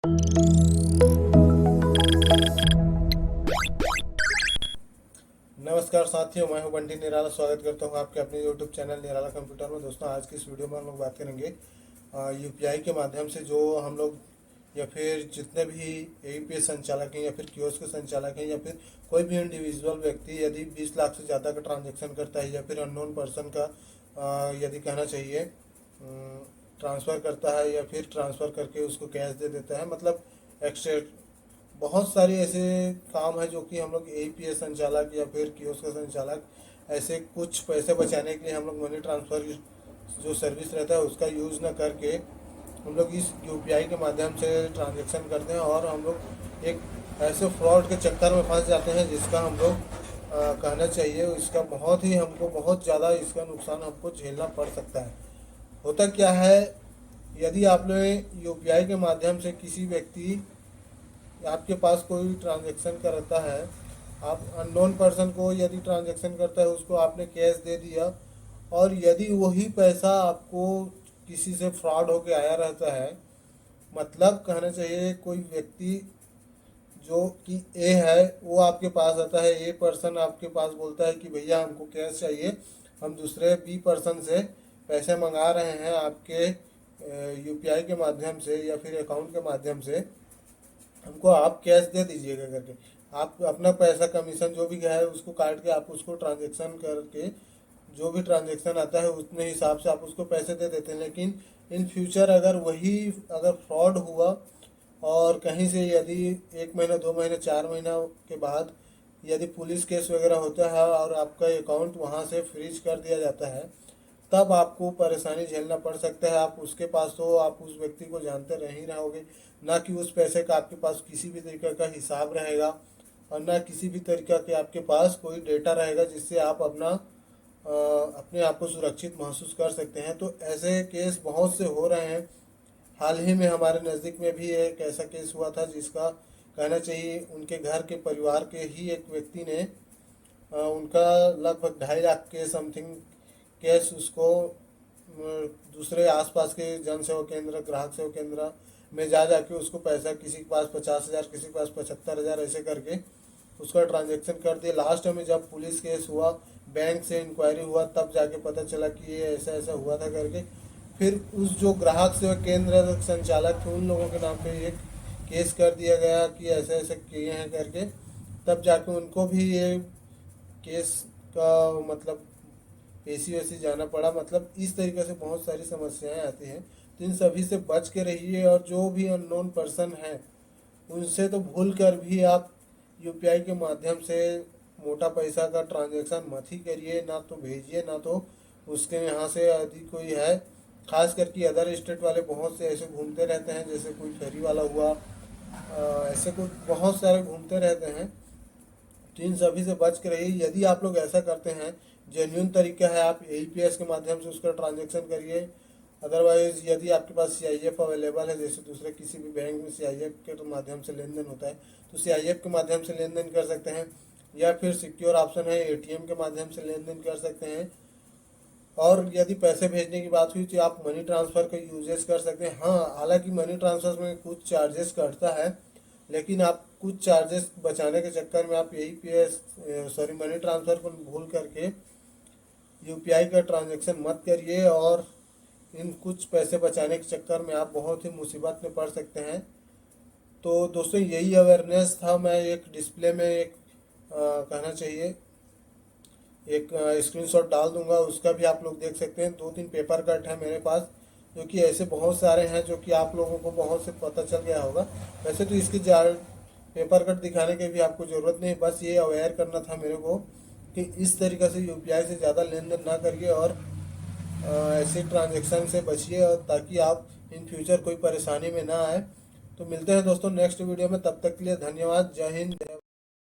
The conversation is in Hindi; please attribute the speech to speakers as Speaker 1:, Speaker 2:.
Speaker 1: नमस्कार साथियों, मैं हूं बंटी निराला। स्वागत करता हूं आपके अपने यूट्यूब चैनल निराला कंप्यूटर में। दोस्तों, आज की इस वीडियो में हम लोग बात करेंगे यूपीआई के माध्यम से जो हम लोग या फिर जितने भी एईपीएस संचालक हैं या फिर कियोस्क के संचालक हैं या फिर कोई भी इंडिविजुअल व्यक्ति यदि 20 लाख से ज़्यादा का ट्रांजैक्शन करता है या फिर अननोन पर्सन का यदि कहना चाहिए ट्रांसफ़र करता है या फिर ट्रांसफ़र करके उसको कैश दे देता है, मतलब एक्स्ट्रा बहुत सारे ऐसे काम है जो कि हम लोग एईपीएस संचालक या फिर कियोस्क संचालक ऐसे कुछ पैसे बचाने के लिए हम लोग मनी ट्रांसफ़र जो सर्विस रहता है उसका यूज़ ना करके हम लोग इस यूपीआई के माध्यम से ट्रांजैक्शन करते हैं और हम लोग एक ऐसे फ्रॉड के चक्कर में फंस जाते हैं जिसका हम लोग कहना चाहिए इसका बहुत ही हमको बहुत ज़्यादा इसका नुकसान हमको झेलना पड़ सकता है। होता क्या है, यदि आपने यूपीआई के माध्यम से किसी व्यक्ति आपके पास कोई ट्रांजैक्शन करता है, आप अननोन पर्सन को यदि ट्रांजैक्शन करता है उसको आपने कैश दे दिया और यदि वही पैसा आपको किसी से फ्रॉड होके आया रहता है, मतलब कहना चाहिए कोई व्यक्ति जो कि ए है वो आपके पास आता है, ए पर्सन आपके पास बोलता है कि भैया हमको कैश चाहिए, हम दूसरे बी पर्सन से पैसे मंगा रहे हैं आपके यूपीआई के माध्यम से या फिर अकाउंट के माध्यम से, हमको आप कैश दे दीजिएगा करके आप अपना पैसा कमीशन जो भी है उसको काट के आप उसको ट्रांजैक्शन करके जो भी ट्रांजैक्शन आता है उतने हिसाब से आप उसको पैसे दे देते हैं। लेकिन इन फ्यूचर अगर फ्रॉड हुआ और कहीं से यदि 1 महीना 2 महीने 4 महीना के बाद यदि पुलिस केस वगैरह होता है और आपका अकाउंट वहाँ से फ्रीज कर दिया जाता है, तब आपको परेशानी झेलना पड़ सकता है। आप उसके पास तो आप उस व्यक्ति को जानते नहीं रहोगे, ना कि उस पैसे का आपके पास किसी भी तरीके का हिसाब रहेगा और ना किसी भी तरीके के आपके पास कोई डेटा रहेगा जिससे आप अपने आप को सुरक्षित महसूस कर सकते हैं। तो ऐसे केस बहुत से हो रहे हैं। हाल ही में हमारे नज़दीक में भी एक ऐसा केस हुआ था जिसका कहना चाहिए उनके घर के परिवार के ही एक व्यक्ति ने उनका लगभग 2.5 लाख के समथिंग केस उसको दूसरे आसपास के जन सेवा केंद्र ग्राहक सेवा केंद्र में जाके उसको पैसा किसी के पास 50,000 किसी के पास 75,000 ऐसे करके उसका ट्रांजैक्शन कर दिया। लास्ट में जब पुलिस केस हुआ, बैंक से इंक्वायरी हुआ, तब जाके पता चला कि ये ऐसा ऐसा हुआ था करके। फिर उस जो ग्राहक सेवा केंद्र संचालक थे उन लोगों के नाम पे एक केस कर दिया गया कि ऐसे ऐसे किए हैं करके, तब जाके उनको भी ये केस का मतलब पेशी वैसी जाना पड़ा। मतलब इस तरीके से बहुत सारी समस्याएं आती हैं, तो इन सभी से बच के रहिए और जो भी अननोन पर्सन है उनसे तो भूल कर भी आप यूपीआई के माध्यम से मोटा पैसा का ट्रांजैक्शन मत ही करिए, ना तो भेजिए ना तो उसके यहाँ से यदि कोई है। खास करके अदर स्टेट वाले बहुत से ऐसे घूमते रहते हैं, जैसे कोई फेरी वाला हुआ, ऐसे कुछ बहुत सारे घूमते रहते हैं। तो इन सभी से बच के रहिए। यदि आप लोग ऐसा करते हैं, जेन्यून तरीका है, आप एईपीएस के माध्यम से उसका ट्रांजैक्शन करिए। अदरवाइज यदि आपके पास सीआईएफ अवेलेबल है, जैसे दूसरे किसी भी बैंक में सीआईएफ के तो माध्यम से लेन देन होता है, तो सीआईएफ के माध्यम से लेन देन कर सकते हैं या फिर सिक्योर ऑप्शन है एटीएम के माध्यम से लेन देन कर सकते हैं। और यदि पैसे भेजने की बात हुई तो आप मनी ट्रांसफ़र का यूजेस कर सकते हैं। हाँ, हालांकि मनी ट्रांसफ़र में कुछ चार्जेस कटता है, लेकिन आप कुछ चार्जेस बचाने के चक्कर में आप मनी ट्रांसफ़र को भूल करके यूपीआई का ट्रांजैक्शन मत करिए और इन कुछ पैसे बचाने के चक्कर में आप बहुत ही मुसीबत में पड़ सकते हैं। तो दोस्तों, यही अवेयरनेस था। मैं एक डिस्प्ले में एक कहना चाहिए एक स्क्रीनशॉट डाल दूंगा, उसका भी आप लोग देख सकते हैं। 2-3 पेपर कट है मेरे पास, जो कि ऐसे बहुत सारे हैं जो कि आप लोगों को बहुत से पता चल गया होगा। वैसे तो इसकी पेपर कट दिखाने की भी आपको ज़रूरत नहीं, बस ये अवेयर करना था मेरे को कि इस तरीके से यूपीआई से ज़्यादा लेन देन ना करिए और ऐसे ट्रांजेक्शन से बचिए, और ताकि आप इन फ्यूचर कोई परेशानी में ना आए। तो मिलते हैं दोस्तों नेक्स्ट वीडियो में, तब तक के लिए धन्यवाद। जय हिंद।